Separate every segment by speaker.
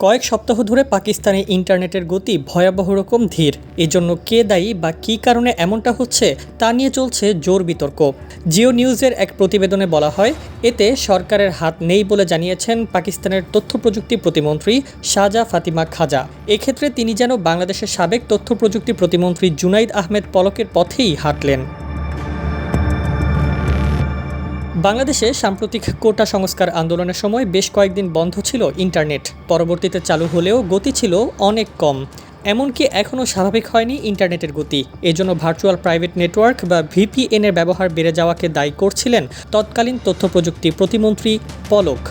Speaker 1: কয়েক সপ্তাহ ধরে পাকিস্তানে ইন্টারনেটের গতি ভয়াবহ রকম ধীর। এজন্য কে দায়ী বা কী কারণে এমনটা হচ্ছে তা নিয়ে চলছে জোর বিতর্ক। জিও নিউজের এক প্রতিবেদনে বলা হয়, এতে সরকারের হাত নেই বলে জানিয়েছেন পাকিস্তানের তথ্য প্রযুক্তি প্রতিমন্ত্রী শাহজা ফাতিমা খাজা। এক্ষেত্রে তিনি যেন বাংলাদেশের সাবেক তথ্য প্রযুক্তি প্রতিমন্ত্রী জুনাইদ আহমেদ পলকের পথেই হাঁটলেন। বাংলাদেশে সাম্প্রতিক কোটা সংস্কার আন্দোলনের সময় বেশ কয়েকদিন বন্ধ ছিল ইন্টারনেট। পরবর্তীতে চালু হলেও গতি ছিল অনেক কম। এমনকি এখনও স্বাভাবিক হয়নি ইন্টারনেটের গতি। এজন্য ভার্চুয়াল প্রাইভেট নেটওয়ার্ক বা ভিপিএনের ব্যবহার বেড়ে যাওয়াকে দায়ী করছিলেন তৎকালীন তথ্য প্রযুক্তি প্রতিমন্ত্রী পলক।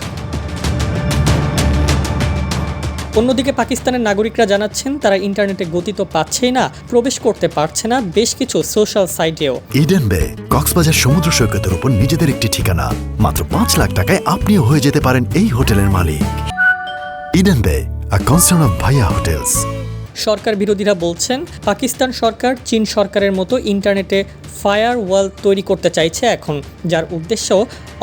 Speaker 1: অন্যদিকে পাকিস্তানের নাগরিকরা জানাচ্ছেন তারা ইন্টারনেটে গতি তো পাচ্ছেই না, প্রবেশ করতে পারছে না বেশ কিছু সোশ্যাল সাইটেও।
Speaker 2: ইডেন বে কক্সবাজার সমুদ্র সৈকতের উপর নিজেদের একটি ঠিকানা। মাত্র ৫ লাখ টাকায় আপনিও হয়ে যেতে পারেন এই হোটেলের মালিক। ইডেন বে, আ কনসার্ন অফ ভাইয়া হোটেলস।
Speaker 1: সরকার বিরোধীরা বলছেন পাকিস্তান সরকার চীন সরকারের মতো ইন্টারনেটে ফায়ারওয়াল তৈরি করতে চাইছে এখন, যার উদ্দেশ্য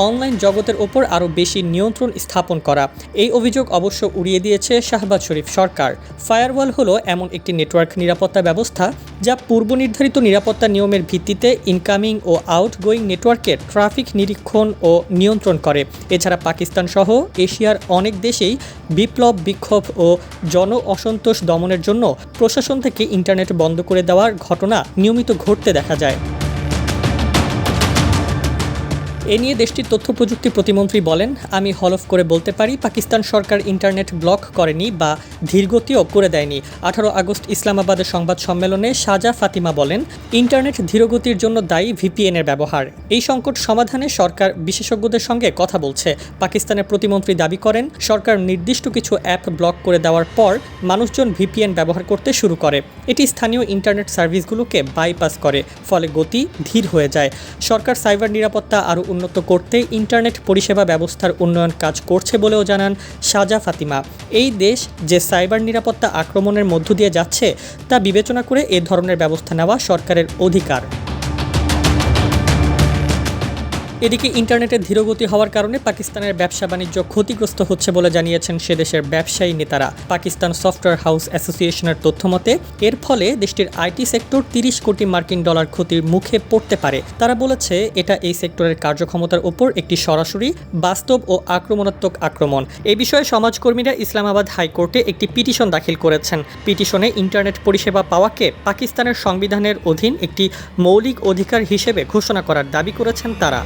Speaker 1: অনলাইন জগতের ওপর আরও বেশি নিয়ন্ত্রণ স্থাপন করা। এই অভিযোগ অবশ্য উড়িয়ে দিয়েছে শাহবাজ শরীফ সরকার। ফায়ারওয়াল হলো এমন একটি নেটওয়ার্ক নিরাপত্তা ব্যবস্থা যা পূর্বনির্ধারিত নিরাপত্তা নিয়মের ভিত্তিতে ইনকামিং ও আউটগোয়িং নেটওয়ার্কের ট্রাফিক নিরীক্ষণ ও নিয়ন্ত্রণ করে। এছাড়া পাকিস্তান সহ এশিয়ার অনেক দেশেই বিপ্লব, বিক্ষোভ ও জন অসন্তোষ দমনের জন্য প্রশাসন থেকে ইন্টারনেট বন্ধ করে দেওয়ার ঘটনা নিয়মিত ঘটতে দেখা যায়। এ নিয়ে দেশটির তথ্য প্রযুক্তি প্রতিমন্ত্রী বলেন, আমি হলফ করে বলতে পারি পাকিস্তান সরকার ইন্টারনেট ব্লক করেনি বা ধীরগতিও করে দেয়নি। 18 আগস্ট ইসলামাবাদের সংবাদ সম্মেলনে শাহজা ফাতিমা বলেন, ইন্টারনেট ধীরগতির জন্য দায়ী ভিপিএনের ব্যবহার। এই সংকট সমাধানে সরকার বিশেষজ্ঞদের সঙ্গে কথা বলছে। পাকিস্তানের প্রতিমন্ত্রী দাবি করেন, সরকার নির্দিষ্ট কিছু অ্যাপ ব্লক করে দেওয়ার পর মানুষজন ভিপিএন ব্যবহার করতে শুরু করে। এটি স্থানীয় ইন্টারনেট সার্ভিসগুলোকে বাইপাস করে, ফলে গতি ধীর হয়ে যায়। সরকার সাইবার নিরাপত্তা আরও উন্নত করতে ইন্টারনেট পরিষেবা ব্যবস্থার উন্নয়ন কাজ করছে বলেও জানান শাহজা ফাতিমা। এই দেশ যে সাইবার নিরাপত্তা আক্রমণের মধ্য দিয়ে যাচ্ছে তা বিবেচনা করে এ ধরনের ব্যবস্থা নেওয়া সরকারের অধিকার। এদিকে ইন্টারনেটের ধীরগতি হওয়ার কারণে পাকিস্তানের ব্যবসা বাণিজ্য ক্ষতিগ্রস্ত হচ্ছে বলে জানিয়েছেন সে দেশের ব্যবসায়ী নেতারা। পাকিস্তান সফটওয়্যার হাউস অ্যাসোসিয়েশনের তথ্যমতে এর ফলে দেশটির আইটি সেক্টর 30 কোটি মার্কিন ডলার ক্ষতির মুখে পড়তে পারে। তারা বলেছে এটা এই সেক্টরের কার্যক্ষমতার উপর একটি সরাসরি, বাস্তব ও আক্রমণাত্মক আক্রমণ। এই বিষয়ে সমাজকর্মীরা ইসলামাবাদ হাইকোর্টে একটি পিটিশন দাখিল করেছেন। পিটিশনে ইন্টারনেট পরিষেবা পাওয়াকে পাকিস্তানের সংবিধানের অধীন একটি মৌলিক অধিকার হিসেবে ঘোষণা করার দাবি করেছেন তারা।